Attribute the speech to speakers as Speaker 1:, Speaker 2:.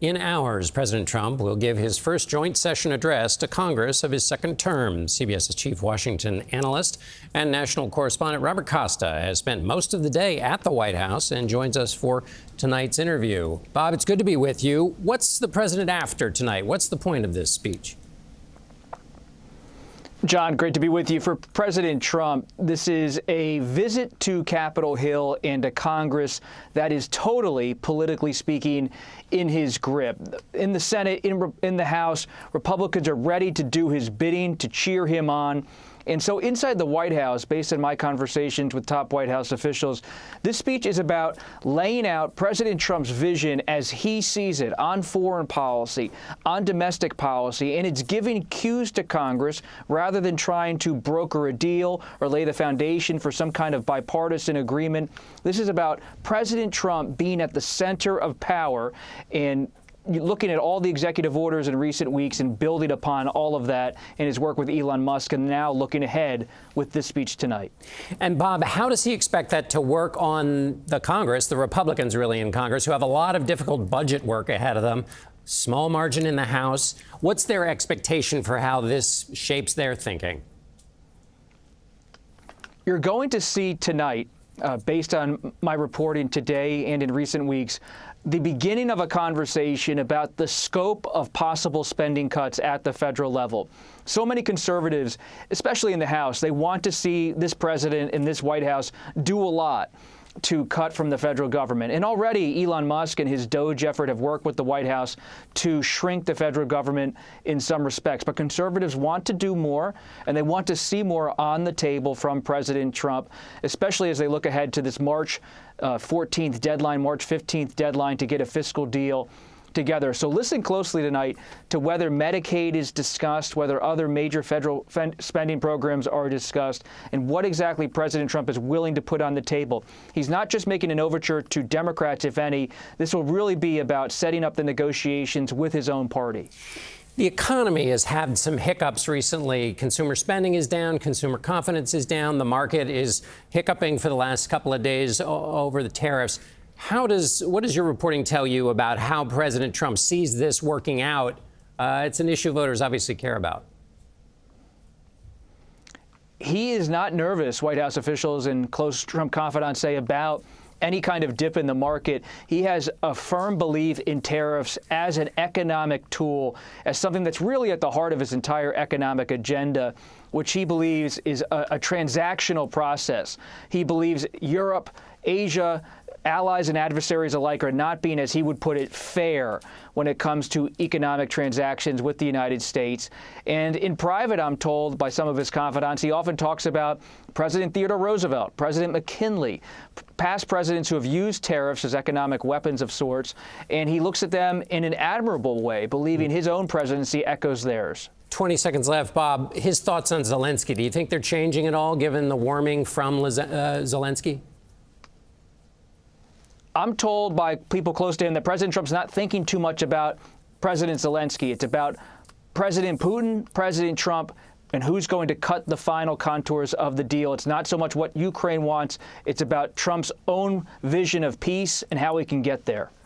Speaker 1: In hours, President Trump will give his first joint session address to Congress of his second term. CBS's chief Washington analyst and national correspondent Robert Costa has spent most of the day at the White House and joins us for tonight's interview. Bob, it's good to be with you. What's the president after tonight? What's the point of this speech?
Speaker 2: John, great to be with you. For President Trump, this is a visit to Capitol Hill and to Congress that is totally, politically speaking, in his grip. In the Senate, in the House, Republicans are ready to do his bidding, to cheer him on. And so inside the White House, based on my conversations with top White House officials, this speech is about laying out President Trump's vision as he sees it on foreign policy, on domestic policy, and it's giving cues to Congress rather than trying to broker a deal or lay the foundation for some kind of bipartisan agreement. This is about President Trump being at the center of power and looking at all the executive orders in recent weeks and building upon all of that in his work with Elon Musk, and now looking ahead with this speech tonight.
Speaker 1: And Bob, how does he expect that to work on the Congress, the Republicans really in Congress, who have a lot of difficult budget work ahead of them, small margin in the House? What's their expectation for how this shapes their thinking?
Speaker 2: You're going to see tonight, based on my reporting today and in recent weeks, the beginning of a conversation about the scope of possible spending cuts at the federal level. So many conservatives, especially in the House, they want to see this president and this White House do a lot to cut from the federal government. And already Elon Musk and his DOGE effort have worked with the White House to shrink the federal government in some respects. But conservatives want to do more, and they want to see more on the table from President Trump, especially as they look ahead to this March 14th deadline, March 15th deadline to get a fiscal deal together. So listen closely tonight to whether Medicaid is discussed, whether other major federal spending programs are discussed, and what exactly President Trump is willing to put on the table. He's not just making an overture to Democrats, if any. This will really be about setting up the negotiations with his own party.
Speaker 1: The economy has had some hiccups recently. Consumer spending is down. Consumer confidence is down. The market is hiccuping for the last couple of days over the tariffs. What does your reporting tell you about how President Trump sees this working out? It's an issue voters obviously care about.
Speaker 2: He is not nervous, White House officials and close Trump confidants say, about any kind of dip in the market. He has a firm belief in tariffs as an economic tool, as something that's really at the heart of his entire economic agenda, which he believes is a transactional process. He believes Europe, Asia, allies and adversaries alike are not being, as he would put it, fair when it comes to economic transactions with the United States. And in private, I'm told by some of his confidants, he often talks about President Theodore Roosevelt, President McKinley, past presidents who have used tariffs as economic weapons of sorts, and he looks at them in an admirable way, believing his own presidency echoes theirs.
Speaker 1: 20 seconds left. Bob, his thoughts on Zelensky. Do you think they're changing at all, given the warming from Zelensky?
Speaker 2: I'm told by people close to him that President Trump's not thinking too much about President Zelensky. It's about President Putin, President Trump, and who's going to cut the final contours of the deal. It's not so much what Ukraine wants. It's about Trump's own vision of peace and how we can get there.